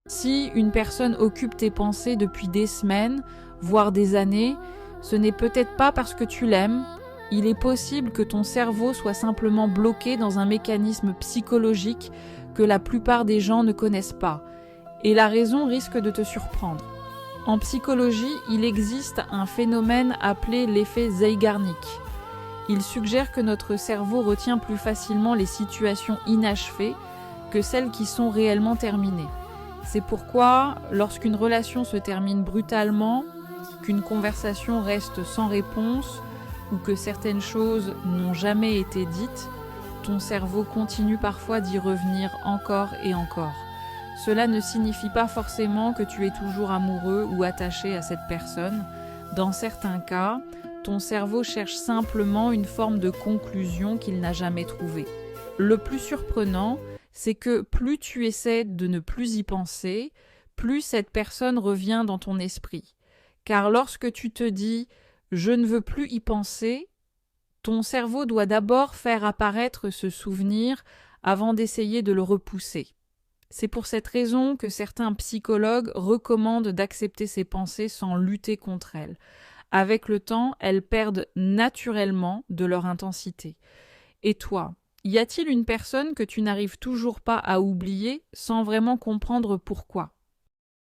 Si une personne occupe tes pensées depuis des semaines, voire des années, ce n'est peut-être pas parce que tu l'aimes. Il est possible que ton cerveau soit simplement bloqué dans un mécanisme psychologique que la plupart des gens ne connaissent pas. Et la raison risque de te surprendre. En psychologie, il existe un phénomène appelé l'effet Zeigarnik. Il suggère que notre cerveau retient plus facilement les situations inachevées que celles qui sont réellement terminées. C'est pourquoi, lorsqu'une relation se termine brutalement, qu'une conversation reste sans réponse ou que certaines choses n'ont jamais été dites, ton cerveau continue parfois d'y revenir encore et encore. Cela ne signifie pas forcément que tu es toujours amoureux ou attaché à cette personne. Dans certains cas, ton cerveau cherche simplement une forme de conclusion qu'il n'a jamais trouvée. Le plus surprenant, c'est que plus tu essaies de ne plus y penser, plus cette personne revient dans ton esprit. Car lorsque tu te dis « je ne veux plus y penser », ton cerveau doit d'abord faire apparaître ce souvenir avant d'essayer de le repousser. C'est pour cette raison que certains psychologues recommandent d'accepter ces pensées sans lutter contre elles. Avec le temps, elles perdent naturellement de leur intensité. Et toi, y a-t-il une personne que tu n'arrives toujours pas à oublier sans vraiment comprendre pourquoi ?